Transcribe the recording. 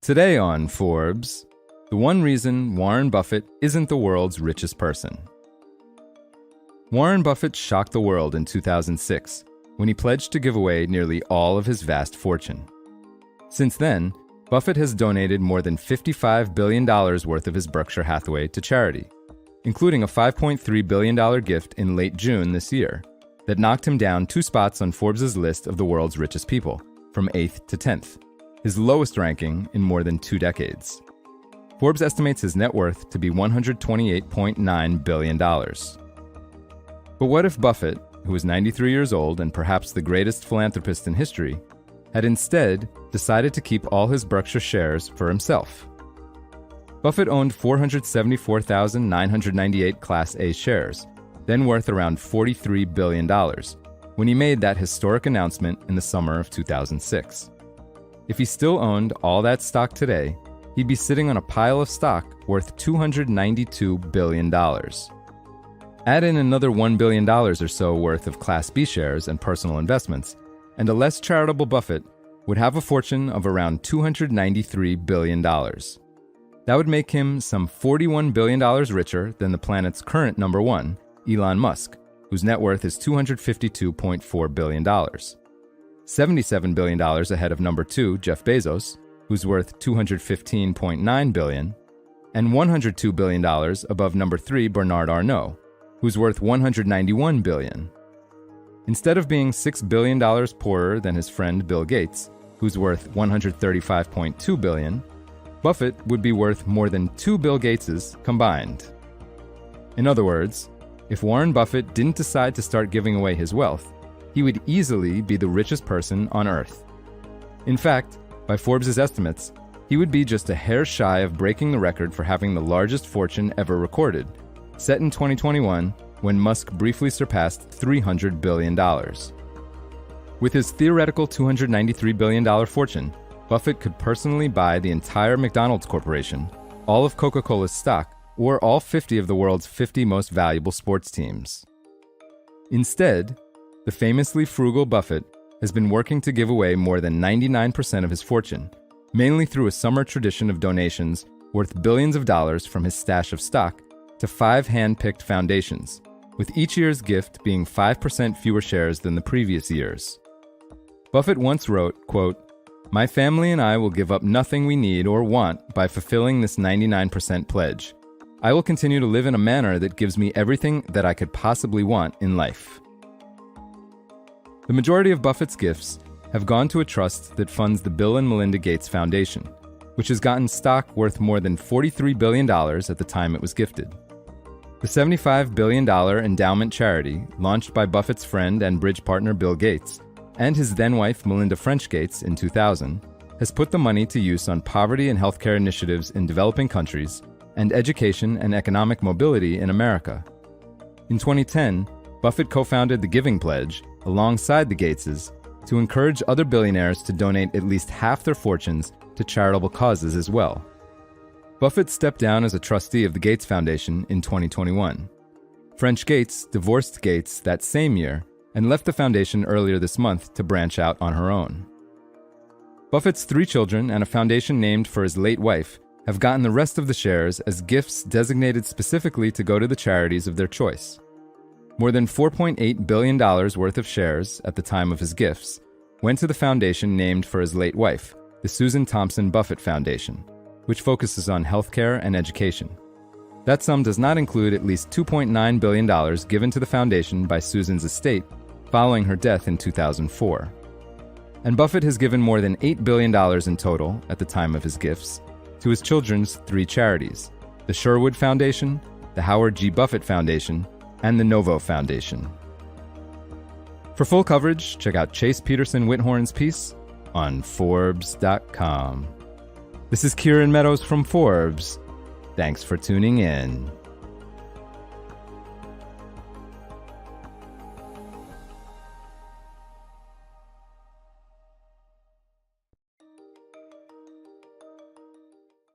Today on Forbes, the one reason Warren Buffett isn't the world's richest person. Warren Buffett shocked the world in 2006 when he pledged to give away nearly all of his vast fortune. Since then, Buffett has donated more than $55 billion worth of his Berkshire Hathaway to charity, including a $5.3 billion gift in late June this year that knocked him down 2 spots on Forbes' list of the world's richest people, from 8th to 10th, his lowest ranking in more than 2 decades. Forbes estimates his net worth to be $128.9 billion. But what if Buffett, who is 93 years old and perhaps the greatest philanthropist in history, had instead decided to keep all his Berkshire shares for himself? Buffett owned 474,998 Class A shares, then worth around $43 billion, when he made that historic announcement in the summer of 2006. If he still owned all that stock today, he'd be sitting on a pile of stock worth $292 billion. Add in another $1 billion or so worth of Class B shares and personal investments, and a less charitable Buffett would have a fortune of around $293 billion. That would make him some $41 billion richer than the planet's current number one, Elon Musk, whose net worth is $252.4 billion. $77 billion ahead of number 2, Jeff Bezos, who's worth $215.9 billion, and $102 billion above number 3, Bernard Arnault, who's worth $191 billion. Instead of being $6 billion poorer than his friend Bill Gates, who's worth $135.2 billion, Buffett would be worth more than 2 Bill Gateses combined. In other words, if Warren Buffett didn't decide to start giving away his wealth, he would easily be the richest person on Earth. In fact, by Forbes' estimates, he would be just a hair shy of breaking the record for having the largest fortune ever recorded, set in 2021 when Musk briefly surpassed $300 billion. With his theoretical $293 billion fortune, Buffett could personally buy the entire McDonald's Corporation, all of Coca-Cola's stock, or all 50 of the world's 50 most valuable sports teams. Instead, the famously frugal Buffett has been working to give away more than 99% of his fortune, mainly through a summer tradition of donations worth billions of dollars from his stash of stock to 5 hand-picked foundations, with each year's gift being 5% fewer shares than the previous years. Buffett once wrote, quote, "My family and I will give up nothing we need or want by fulfilling this 99% pledge. I will continue to live in a manner that gives me everything that I could possibly want in life." The majority of Buffett's gifts have gone to a trust that funds the Bill and Melinda Gates Foundation, which has gotten stock worth more than $43 billion at the time it was gifted. The $75 billion endowment charity, launched by Buffett's friend and bridge partner Bill Gates, and his then-wife Melinda French Gates in 2000, has put the money to use on poverty and healthcare initiatives in developing countries and education and economic mobility in America. In 2010, Buffett co-founded the Giving Pledge, alongside the Gateses, to encourage other billionaires to donate at least half their fortunes to charitable causes as well. Buffett stepped down as a trustee of the Gates Foundation in 2021. French Gates divorced Gates that same year and left the foundation earlier this month to branch out on her own. Buffett's 3 children and a foundation named for his late wife have gotten the rest of the shares as gifts designated specifically to go to the charities of their choice. More than $4.8 billion worth of shares at the time of his gifts went to the foundation named for his late wife, the Susan Thompson Buffett Foundation, which focuses on healthcare and education. That sum does not include at least $2.9 billion given to the foundation by Susan's estate following her death in 2004. And Buffett has given more than $8 billion in total at the time of his gifts to his children's 3 charities, the Sherwood Foundation, the Howard G. Buffett Foundation, and the Novo Foundation. For full coverage, check out Chase Peterson Whithorn's piece on Forbes.com. This is Kieran Meadows from Forbes. Thanks for tuning in.